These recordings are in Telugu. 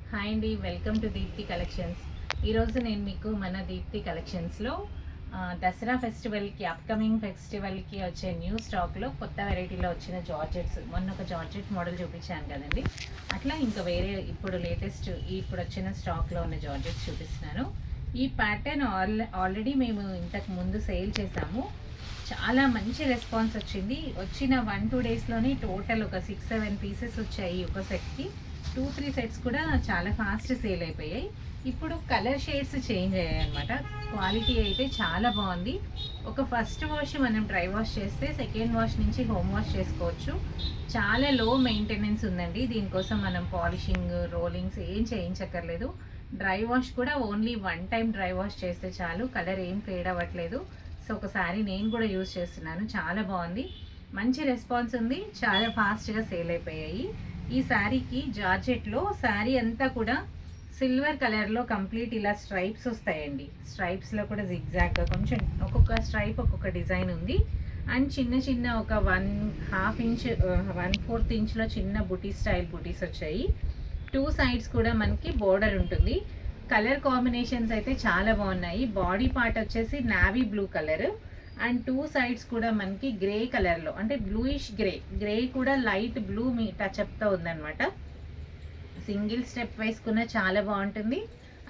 హాయ్ అండి, వెల్కమ్ టు దీప్తి కలెక్షన్స్. ఈరోజు నేను మీకు మన దీప్తి కలెక్షన్స్లో దసరా ఫెస్టివల్కి అప్కమింగ్ ఫెస్టివల్కి వచ్చే న్యూ స్టాక్లో కొత్త వెరైటీలో వచ్చిన జార్జెట్స్, మొన్న ఒక జార్జెట్ మోడల్ చూపించాను కదండి, అట్లా ఇంకా వేరే ఇప్పుడు లేటెస్ట్ ఇప్పుడు వచ్చిన స్టాక్లో ఉన్న జార్జెట్స్ చూపిస్తున్నాను. ఈ ప్యాటర్న్ ఆల్రెడీ మేము ఇంతకు ముందు సేల్ చేసాము. చాలా మంచి రెస్పాన్స్ వచ్చింది. వచ్చిన 1-2 డేస్లోనే టోటల్ ఒక 6-7 పీసెస్ వచ్చాయి ఒక సెట్కి. 2-3 సెట్స్ కూడా చాలా ఫాస్ట్ సేల్ అయిపోయాయి. ఇప్పుడు కలర్ షేడ్స్ చేంజ్ అయ్యాయి అనమాట. క్వాలిటీ అయితే చాలా బాగుంది. ఒక ఫస్ట్ వాష్ మనం డ్రై వాష్ చేస్తే సెకండ్ వాష్ నుంచి హోమ్ వాష్ చేసుకోవచ్చు. చాలా లో మెయింటెనెన్స్ ఉందండి. దీనికోసం మనం పాలిషింగ్, రోలింగ్స్ ఏం చేయించక్కర్లేదు. డ్రై వాష్ కూడా ఓన్లీ 1 టైం డ్రై వాష్ చేస్తే చాలు. కలర్ ఏం ఫేడ్ అవ్వట్లేదు. సో ఒకసారి నేను కూడా యూజ్ చేస్తున్నాను. చాలా బాగుంది, మంచి రెస్పాన్స్ ఉంది. చాలా ఫాస్ట్గా సేల్ అయిపోయాయి. ఈ శారీకి జార్జెట్లో శారీ అంతా కూడా సిల్వర్ కలర్లో కంప్లీట్ ఇలా స్ట్రైప్స్ వస్తాయండి. స్ట్రైప్స్లో కూడా జిగ్జాగ్గా కొంచెం ఒక్కొక్క స్ట్రైప్ ఒక్కొక్క డిజైన్ ఉంది. అండ్ చిన్న చిన్న ఒక 1/2 ఇంచ్ 1/4 ఇంచ్లో చిన్న బుటీ స్టైల్ బుటీస్ వచ్చాయి. 2 సైడ్స్ కూడా మనకి బోర్డర్ ఉంటుంది. కలర్ కాంబినేషన్స్ అయితే చాలా బాగున్నాయి. బాడీ పార్ట్ వచ్చేసి navy blue colour and 2 sides కూడా మనకి గ్రే కలర్లో, అంటే బ్లూయిష్ గ్రే కూడా లైట్ బ్లూ మీ టచ్అప్తో ఉందన్నమాట. సింగిల్ స్టెప్ వేసుకున్న చాలా బాగుంటుంది,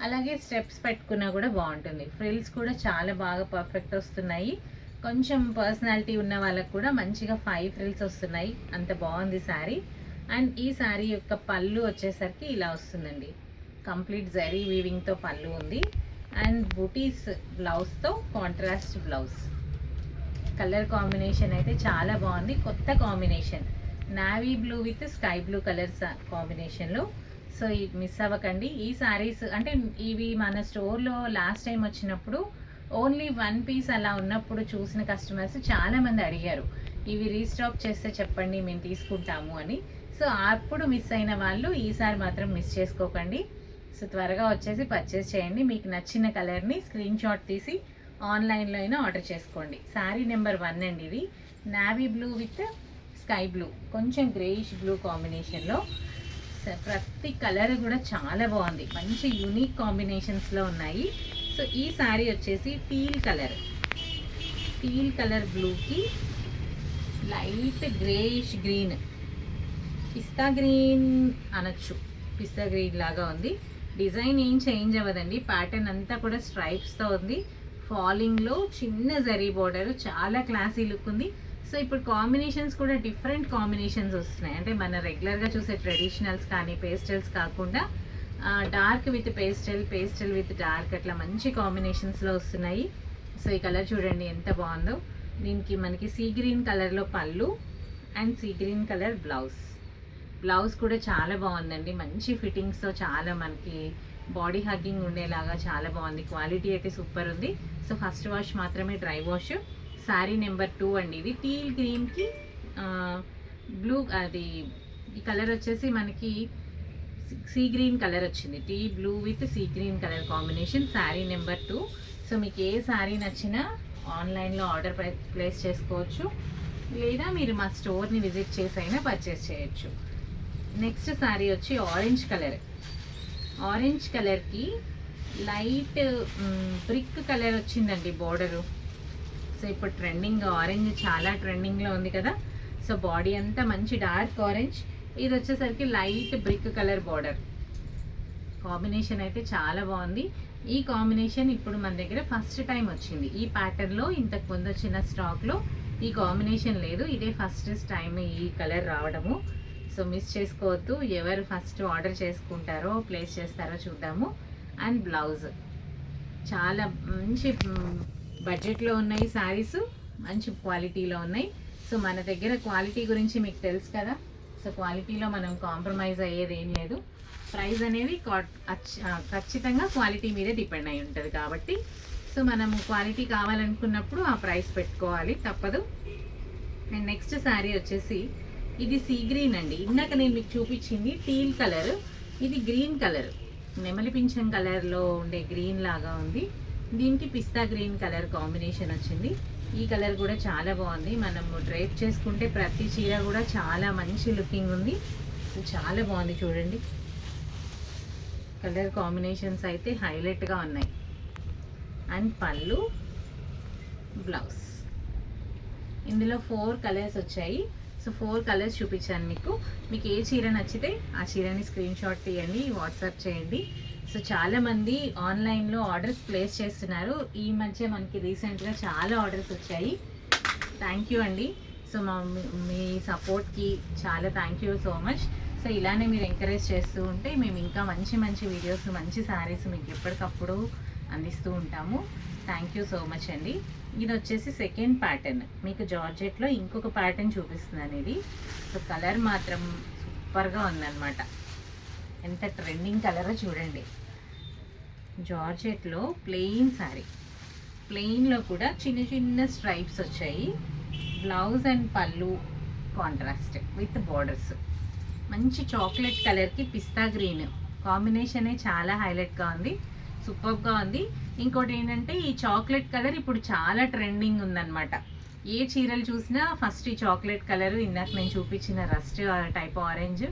అలాగే స్టెప్స్ పెట్టుకున్నా కూడా బాగుంటుంది. ఫ్రిల్స్ కూడా చాలా బాగా పర్ఫెక్ట్ వస్తున్నాయి. కొంచెం పర్సనాలిటీ ఉన్న వాళ్ళకు కూడా మంచిగా 5 ఫ్రిల్స్ వస్తున్నాయి. అంత బాగుంది శారీ. అండ్ ఈ శారీ యొక్క పళ్ళు వచ్చేసరికి ఇలా వస్తుందండి. కంప్లీట్ జరీ వీవింగ్తో పళ్ళు ఉంది. అండ్ బూటీస్ బ్లౌజ్తో కాంట్రాస్ట్ బ్లౌజ్. కలర్ కాంబినేషన్ అయితే చాలా బాగుంది. కొత్త combination navy blue with sky blue colours కాంబినేషన్లో. సో ఇది మిస్ అవ్వకండి. ఈ శారీస్ అంటే ఇవి మన స్టోర్లో లాస్ట్ టైం వచ్చినప్పుడు ఓన్లీ 1 పీస్ అలా ఉన్నప్పుడు చూసిన కస్టమర్స్ చాలామంది అడిగారు, ఇవి రీస్టాక్ చేస్తే చెప్పండి మేము తీసుకుంటాము అని. సో అప్పుడు మిస్ అయిన వాళ్ళు ఈసారి మాత్రం మిస్ చేసుకోకండి. సో త్వరగా వచ్చేసి పర్చేస్ చేయండి. మీకు నచ్చిన కలర్ని స్క్రీన్ షాట్ తీసి ఆన్లైన్లో అయినా ఆర్డర్ చేసుకోండి. శారీ నెంబర్ 1 అండి. ఇది navy blue with sky blue, కొంచెం గ్రేయిష్ బ్లూ కాంబినేషన్లో. ప్రతి కలర్ కూడా చాలా బాగుంది. మంచి యూనిక్ కాంబినేషన్స్లో ఉన్నాయి. సో ఈ శారీ వచ్చేసి టీల్ కలర్ బ్లూకి లైట్ గ్రేయిష్ గ్రీన్, పిస్తా గ్రీన్ అనొచ్చు, పిస్తా గ్రీన్ లాగా ఉంది. డిజైన్ ఏం చేంజ్ అవ్వదండి. ప్యాటర్న్ అంతా కూడా స్ట్రైప్స్తో ఉంది. ఫాలింగ్లో చిన్న జరీ బోర్డర్, చాలా క్లాసీ లుక్ ఉంది. సో ఇప్పుడు కాంబినేషన్స్ కూడా డిఫరెంట్ కాంబినేషన్స్ వస్తున్నాయి. అంటే మన రెగ్యులర్గా చూసే ట్రెడిషనల్స్ కానీ పేస్టల్స్ కాకుండా dark with pastel with dark, అట్లా మంచి కాంబినేషన్స్లో వస్తున్నాయి. సో ఈ కలర్ చూడండి ఎంత బాగుందో. దీనికి మనకి సీ గ్రీన్ కలర్లో పళ్ళు and see green colour blouse కూడా చాలా బాగుందండి. మంచి ఫిట్టింగ్స్తో, చాలా మనకి బాడీ హగ్గింగ్ ఉండేలాగా చాలా బాగుంది. క్వాలిటీ అయితే సూపర్ ఉంది. సో ఫస్ట్ వాష్ మాత్రమే డ్రై వాష్. శారీ నెంబర్ 2 అండి. ఇది టీల్ గ్రీన్కి బ్లూ, అది ఈ కలర్ వచ్చేసి మనకి సీ గ్రీన్ కలర్ వచ్చింది. Tea blue with sea green colour combination. Sari number 2. So మీకు ఏ శారీ నచ్చినా ఆన్లైన్లో ఆర్డర్ ప్లేస్ చేసుకోవచ్చు, లేదా మీరు మా స్టోర్ని విజిట్ చేసి అయినా పర్చేస్ చేయొచ్చు. నెక్స్ట్ శారీ వచ్చి ఆరెంజ్ కలర్కి లైట్ బ్రిక్ కలర్ వచ్చిందండి బోర్డరు. సో ఇప్పుడు ట్రెండింగ్ ఆరెంజ్ చాలా ట్రెండింగ్లో ఉంది కదా. సో బాడీ అంతా మంచి డార్క్ ఆరెంజ్, ఇది వచ్చేసరికి light brick colour border. Combination అయితే చాలా బాగుంది. ఈ కాంబినేషన్ ఇప్పుడు మన దగ్గర ఫస్ట్ టైం వచ్చింది. ఈ ప్యాటర్న్లో ఇంతకు ముందు వచ్చిన స్టాక్లో ఈ కాంబినేషన్ లేదు. ఇదే ఫస్ట్ టైం ఈ కలర్ రావడము. సో మిస్ చేసుకోవద్దు. ఎవరు ఫస్ట్ ఆర్డర్ చేసుకుంటారో ప్లేస్ చేస్తారో చూద్దాము. అండ్ బ్లౌజ్ చాలా మంచి బడ్జెట్లో ఉన్నాయి శారీస్, మంచి క్వాలిటీలో ఉన్నాయి. సో మన దగ్గర క్వాలిటీ గురించి మీకు తెలుసు కదా. సో క్వాలిటీలో మనం కాంప్రమైజ్ అయ్యేది ఏం లేదు. ప్రైస్ అనేది ఖచ్చితంగా క్వాలిటీ మీదే డిపెండ్ అయి ఉంటుంది కాబట్టి, సో మనం క్వాలిటీ కావాలనుకున్నప్పుడు ఆ ప్రైస్ పెట్టుకోవాలి, తప్పదు. అండ్ నెక్స్ట్ శారీ వచ్చేసి ఇది సీ గ్రీన్ అండి. ఇందాక నేను మీకు చూపించింది టీల్ కలర్, ఇది గ్రీన్ కలర్, నెమలి పింఛం కలర్లో ఉండే గ్రీన్ లాగా ఉంది. దీనికి పిస్తా గ్రీన్ కలర్ కాంబినేషన్ వచ్చింది. ఈ కలర్ కూడా చాలా బాగుంది. మనము డ్రైప్ చేసుకుంటే ప్రతి చీర కూడా చాలా మంచి లుకింగ్ ఉంది. చాలా బాగుంది చూడండి. కలర్ కాంబినేషన్స్ అయితే హైలైట్గా ఉన్నాయి. అండ్ పళ్ళు, బ్లౌజ్. ఇందులో 4 కలర్స్ వచ్చాయి. సో 4 కలర్స్ చూపించాను మీకు. మీకు ఏ చీర నచ్చితే ఆ చీరని స్క్రీన్ షాట్ తీయండి, వాట్సాప్ చేయండి. సో చాలామంది ఆన్లైన్లో ఆర్డర్స్ ప్లేస్ చేస్తున్నారు. ఈ మధ్య మనకి రీసెంట్గా చాలా ఆర్డర్స్ వచ్చాయి. థ్యాంక్ యూ అండి. సో మీ సపోర్ట్కి చాలా thank you so much. So ఇలానే మీరు ఎంకరేజ్ చేస్తూ ఉంటే మేము ఇంకా మంచి మంచి వీడియోస్, మంచి శారీస్ మీకు ఎప్పటికప్పుడు అందిస్తూ ఉంటాము. థ్యాంక్ యూ సో మచ్ అండి. ఇది వచ్చేసి సెకండ్ ప్యాటర్న్. మీకు జార్జెట్లో ఇంకొక ప్యాటర్న్ చూపిస్తున్నాను ఇది. సో కలర్ మాత్రం సూపర్గా ఉందన్నమాట. ఎంత ట్రెండింగ్ కలరో చూడండి. జార్జెట్లో ప్లెయిన్ శారీ, ప్లెయిన్లో కూడా చిన్న చిన్న స్ట్రైప్స్ వచ్చాయి. బ్లౌజ్ అండ్ పళ్ళు కాంట్రాస్ట్ విత్ బోర్డర్స్. మంచి చాక్లెట్ కలర్కి పిస్తా గ్రీన్ కాంబినేషనే చాలా హైలైట్గా ఉంది, సూపర్గా ఉంది. ఇంకోటి ఏంటంటే ఈ చాక్లెట్ కలర్ ఇప్పుడు చాలా ట్రెండింగ్ ఉందన్నమాట. ఏ చీరలు చూసినా ఫస్ట్ ఈ చాక్లెట్ కలర్, ఇందాక నేను చూపించిన రస్ట్ టైప్ ఆరెంజ్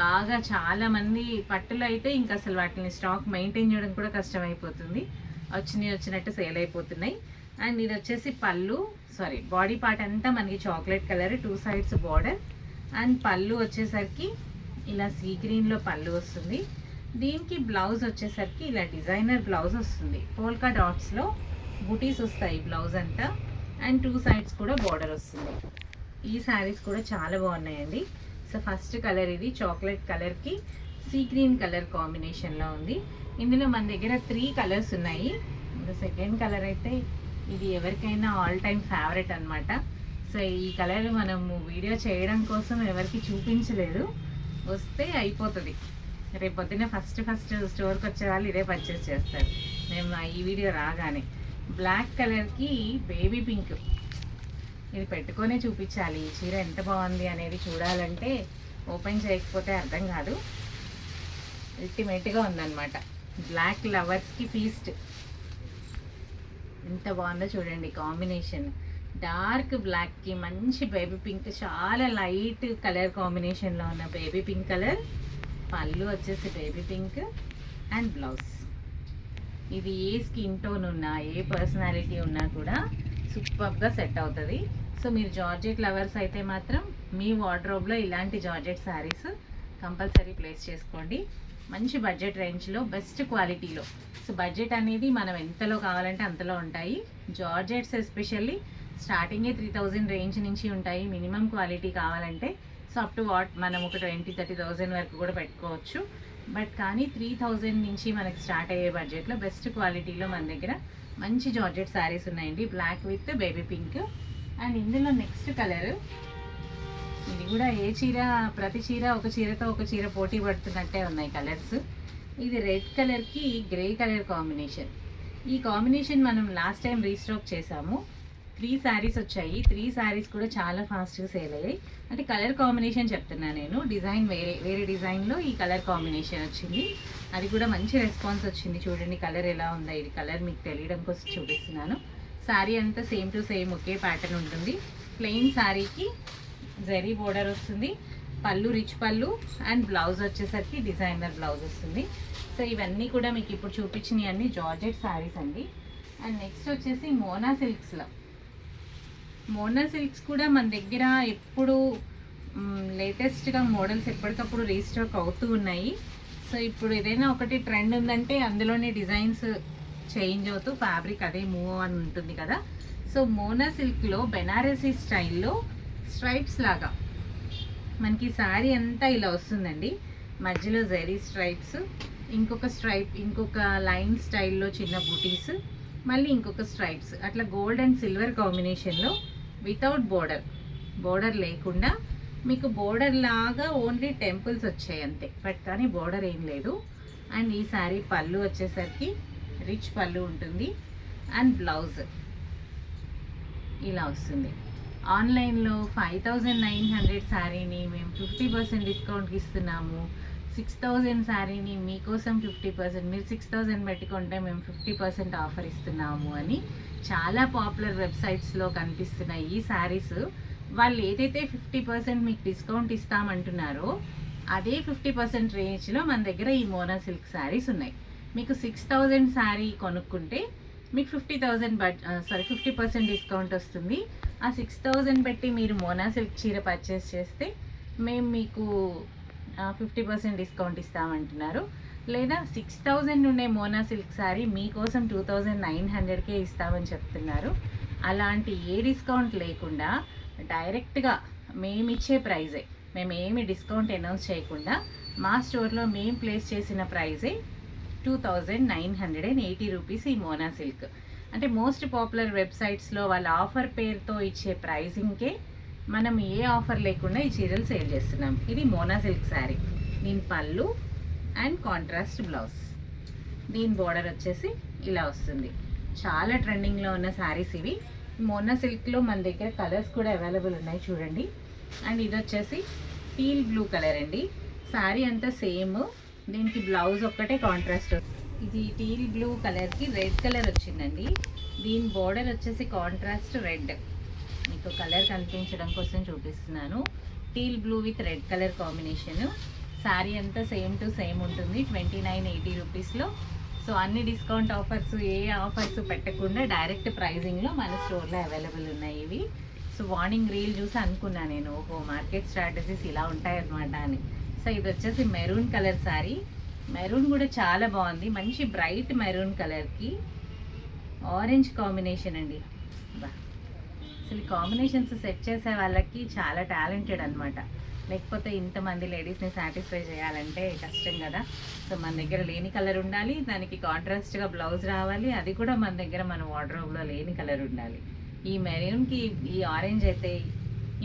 బాగా చాలామంది పట్టులో అయితే ఇంకా అసలు వాటిని స్టాక్ మెయింటైన్ చేయడం కూడా కష్టమైపోతుంది. వచ్చినట్టు సేల్ అయిపోతున్నాయి. అండ్ ఇది వచ్చేసి పళ్ళు, బాడీ పార్ట్ అంతా మనకి chocolate colour, 2 sides border. And పళ్ళు వచ్చేసరికి ఇలా సీ గ్రీన్లో పళ్ళు వస్తుంది. దీనికి బ్లౌజ్ వచ్చేసరికి ఇలా డిజైనర్ బ్లౌజ్ వస్తుంది. పోల్కా డాట్స్లో బుటీస్ వస్తాయి బ్లౌజ్ అంతా. అండ్ 2 సైడ్స్ కూడా బార్డర్ వస్తుంది. ఈ శారీస్ కూడా చాలా బాగున్నాయండి. సో ఫస్ట్ కలర్ ఇది చాక్లెట్ కలర్కి సీ గ్రీన్ కలర్ కాంబినేషన్లో ఉంది. ఇందులో మన దగ్గర 3 కలర్స్ ఉన్నాయి. సెకండ్ కలర్ అయితే ఇది ఎవరికైనా ఆల్ టైమ్ ఫేవరెట్ అనమాట. సో ఈ కలర్ మనము వీడియో చేయడం కోసం ఎవరికి చూపించలేదు, వస్తే అయిపోతుంది. రేపు పొద్దున్నే ఫస్ట్ స్టోర్కి వచ్చే వాళ్ళు ఇదే పర్చేస్ చేస్తారు మేము ఈ వీడియో రాగానే. బ్లాక్ కలర్కి బేబీ పింక్, ఇది పెట్టుకొనే చూపించాలి. ఈ చీర ఎంత బాగుంది అనేది చూడాలంటే ఓపెన్ చేయకపోతే అర్థం కాదు. అల్టిమేట్గా ఉందన్నమాట. బ్లాక్ లవర్స్కి ఫీస్ట్. ఎంత బాగుందో చూడండి కాంబినేషన్. డార్క్ బ్లాక్కి మంచి బేబీ పింక్, చాలా లైట్ కలర్ కాంబినేషన్లో ఉన్న బేబీ పింక్ కలర్. పళ్ళు వచ్చేసి బేబీ పింక్ అండ్ బ్లౌజ్. ఇది ఏ స్కిన్ టోన్ ఉన్నా, ఏ పర్సనాలిటీ ఉన్నా కూడా సూపర్గా సెట్ అవుతుంది. సో మీరు జార్జెట్ లవర్స్ అయితే మాత్రం మీ వార్డ్రోబ్లో ఇలాంటి జార్జెట్ శారీస్ కంపల్సరీ ప్లేస్ చేసుకోండి. మంచి బడ్జెట్ రేంజ్లో, బెస్ట్ క్వాలిటీలో. సో బడ్జెట్ అనేది మనం ఎంతలో కావాలంటే అంతలో ఉంటాయి. జార్జెట్స్ ఎస్పెషల్లీ స్టార్టింగే 3000 రేంజ్ నుంచి ఉంటాయి మినిమం క్వాలిటీ కావాలంటే. సో అప్ టు మనం ఒక 20-30,000 వరకు కూడా పెట్టుకోవచ్చు. బట్ కానీ 3000 నుంచి మనకి స్టార్ట్ అయ్యే బడ్జెట్లో బెస్ట్ క్వాలిటీలో మన దగ్గర మంచి జార్జెట్ శారీస్ ఉన్నాయండి. Black with baby pink. And ఇందులో నెక్స్ట్ కలర్, ఇది కూడా ఏ చీర, ప్రతి చీర ఒక చీరతో ఒక చీర పోటీ పడుతున్నట్టే ఉన్నాయి కలర్స్. ఇది రెడ్ కలర్కి గ్రే కలర్ కాంబినేషన్. ఈ కాంబినేషన్ మనం లాస్ట్ టైం రీస్టాక్ చేసాము. 3 శారీస్ వచ్చాయి. 3 శారీస్ కూడా చాలా ఫాస్ట్గా సేల్ అయ్యాయి. అంటే కలర్ కాంబినేషన్ చెప్తున్నాను నేను, డిజైన్ వేరే డిజైన్లో ఈ కలర్ కాంబినేషన్ వచ్చింది. అది కూడా మంచి రెస్పాన్స్ వచ్చింది. చూడండి కలర్ ఎలా ఉందో. ఇది కలర్ మీకు తెలియడం కోసం చూపిస్తున్నాను. శారీ అంతా same to same okay pattern ఉంటుంది. ప్లెయిన్ శారీకి జరీ బోర్డర్ వస్తుంది. పళ్ళు రిచ్ పళ్ళు అండ్ బ్లౌజ్ వచ్చేసరికి డిజైనర్ బ్లౌజ్ వస్తుంది. సో ఇవన్నీ కూడా మీకు ఇప్పుడు చూపించినవి అన్ని జార్జెట్ శారీస్ అండి. అండ్ నెక్స్ట్ వచ్చేసి మోనా సిల్క్స్లో. మోనా సిల్క్స్ కూడా మన దగ్గర ఎప్పుడు లేటెస్ట్గా మోడల్స్ ఎప్పటికప్పుడు రీస్టాక్ అవుతూ ఉన్నాయి. సో ఇప్పుడు ఏదైనా ఒకటి ట్రెండ్ ఉందంటే అందులోనే డిజైన్స్ చేంజ్ అవుతూ ఫ్యాబ్రిక్ అదే మూవ్ అని ఉంటుంది కదా. సో మోనా సిల్క్లో బెనారసీ స్టైల్లో స్ట్రైప్స్ లాగా మనకి శారీ అంతా ఇలా వస్తుందండి. మధ్యలో జెరీ స్ట్రైప్స్, ఇంకొక స్ట్రైప్, ఇంకొక లైన్ స్టైల్లో చిన్న బూటీస్, మళ్ళీ ఇంకొక స్ట్రైప్స్, అట్లా గోల్డ్ అండ్ సిల్వర్ కాంబినేషన్లో వితౌట్ బోర్డర్ లేకుండా మీకు బోర్డర్ లాగా ఓన్లీ టెంపుల్స్ వచ్చాయి అంతే, బట్ కానీ బోర్డర్ ఏం లేదు. అండ్ ఈ శారీ పళ్ళు వచ్చేసరికి రిచ్ పళ్ళు ఉంటుంది అండ్ బ్లౌజ్ ఇలా వస్తుంది. ఆన్లైన్లో 5900 శారీని మేము 50% డిస్కౌంట్కి ఇస్తున్నాము. 6000 శారీని మీకోసం 50%, మీరు 6000 పెట్టుకుంటే మేము 50% ఆఫర్ ఇస్తున్నాము అని చాలా పాపులర్ వెబ్సైట్స్లో కనిపిస్తున్నాయి ఈ శారీస్. వాళ్ళు ఏదైతే 50% మీకు డిస్కౌంట్ ఇస్తామంటున్నారో అదే 50% రేంజ్లో మన దగ్గర ఈ మోనా సిల్క్ శారీస్ ఉన్నాయి. మీకు 6000 శారీ కొనుక్కుంటే మీకు 50% డిస్కౌంట్ వస్తుంది. ఆ 6000 పెట్టి మీరు మోనా సిల్క్ చీర పర్చేస్ చేస్తే మేము మీకు 50% డిస్కౌంట్ ఇస్తామంటున్నారు. లేదా 6000 ఉండే మోనా సిల్క్ శారీ మీకోసం 2900కే ఇస్తామని చెప్తున్నారు. అలాంటి ఏ డిస్కౌంట్ లేకుండా డైరెక్ట్గా మేమిచ్చే ప్రైజే, మేము ఏమి డిస్కౌంట్ అనౌన్స్ చేయకుండా మా స్టోర్లో మేము ప్లేస్ చేసిన ప్రైజే 2980 రూపీస్ ఈ మోనా సిల్క్. అంటే మోస్ట్ పాపులర్ వెబ్సైట్స్లో వాళ్ళ ఆఫర్ పేరుతో ఇచ్చే ప్రైజింగ్కే మనం ఏ ఆఫర్ లేకుండా ఈ చీరలు సేల్ చేస్తున్నాం. ఇది మోనా సిల్క్ శారీ, దీని పళ్ళు అండ్ కాంట్రాస్ట్ బ్లౌజ్, దీని బోర్డర్ వచ్చేసి ఇలా వస్తుంది. చాలా ట్రెండింగ్లో ఉన్న శారీస్ ఇవి. మోనా సిల్క్లో మన దగ్గర కలర్స్ కూడా అవైలబుల్ ఉన్నాయి చూడండి. అండ్ ఇది వచ్చేసి టీల్ బ్లూ కలర్ అండి. శారీ అంతా సేమ్, దీనికి బ్లౌజ్ ఒక్కటే కాంట్రాస్ట్. ఇది టీల్ బ్లూ కలర్కి రెడ్ కలర్ వచ్చిందండి. దీని బోర్డర్ వచ్చేసి కాంట్రాస్ట్ రెడ్, మీకు కలర్ కనిపించడం కోసం చూపిస్తున్నాను. Teal blue with red colour combination. Sari అంతా సేమ్ టు సేమ్ ఉంటుంది 2980 రూపీస్లో. సో అన్ని డిస్కౌంట్ ఆఫర్స్, ఏ ఆఫర్స్ పెట్టకుండా డైరెక్ట్ ప్రైజింగ్లో మన స్టోర్లో అవైలబుల్ ఉన్నాయి ఇవి. సో మార్నింగ్ రీల్ చూసి అనుకున్నా నేను, ఓహో మార్కెట్ స్ట్రాటజీస్ ఇలా ఉంటాయన్నమాట అని. సో ఇది వచ్చేసి మెరూన్ కలర్ శారీ. మెరూన్ కూడా చాలా బాగుంది, మంచి బ్రైట్ మెరూన్ కలర్కి ఆరెంజ్ కాంబినేషన్ అండి. అసలు కాంబినేషన్స్ సెట్ చేసే వాళ్ళకి చాలా టాలెంటెడ్ అనమాట. లేకపోతే ఇంతమంది లేడీస్ని సాటిస్ఫై చేయాలంటే కష్టం కదా. సో మన దగ్గర లేని కలర్ ఉండాలి, దానికి కాంట్రాస్ట్గా బ్లౌజ్ రావాలి, అది కూడా మన దగ్గర మన వార్డ్రోబ్లో లేని కలర్ ఉండాలి. ఈ మెరూన్కి ఈ ఆరెంజ్ అయితే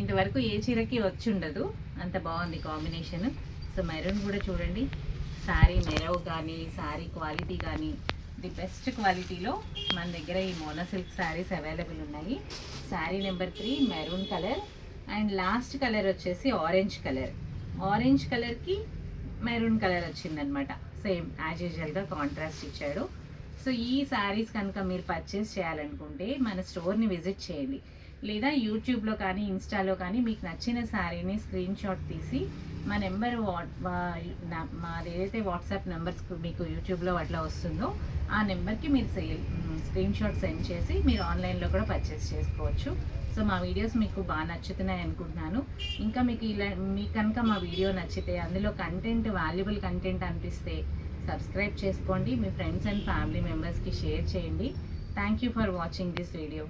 ఇంతవరకు ఏ చీరకి వచ్చి ఉండదు, అంత బాగుంది కాంబినేషన్. సో మెరూన్ కూడా చూడండి, శారీ మెరవ్ కానీ శారీ క్వాలిటీ కానీ ది బెస్ట్ క్వాలిటీలో మన దగ్గర ఈ మోనా సిల్క్ శారీస్ అవైలబుల్ ఉన్నాయి. Sari number 3 maroon colour and last colour వచ్చేసి ఆరెంజ్ కలర్. ఆరెంజ్ కలర్కి మెరూన్ కలర్ వచ్చిందనమాట, సేమ్ యాజ్ యూజువల్గా కాంట్రాస్ట్ ఇచ్చాడు. సో ఈ శారీస్ కనుక మీరు పర్చేస్ చేయాలనుకుంటే మన స్టోర్ని విజిట్ చేయండి, లేదా యూట్యూబ్లో కానీ ఇన్స్టాలో కానీ మీకు నచ్చిన శారీని స్క్రీన్ షాట్ తీసి మా నెంబర్ మాది ఏదైతే వాట్సాప్ నెంబర్స్ మీకు యూట్యూబ్లో అట్లా వస్తుందో ఆ నెంబర్కి మీరు స్క్రీన్ షాట్ సెండ్ చేసి మీరు ఆన్లైన్లో కూడా పర్చేస్ చేసుకోవచ్చు. సో మా వీడియోస్ మీకు బాగా నచ్చుతున్నాయి అనుకుంటున్నాను. ఇంకా మీకు కనుక మా వీడియో నచ్చితే, అందులో కంటెంట్ వాల్యుబుల్ కంటెంట్ అనిపిస్తే సబ్స్క్రైబ్ చేసుకోండి, మీ ఫ్రెండ్స్ అండ్ ఫ్యామిలీ మెంబర్స్కి షేర్ చేయండి. Thank you for watching this video.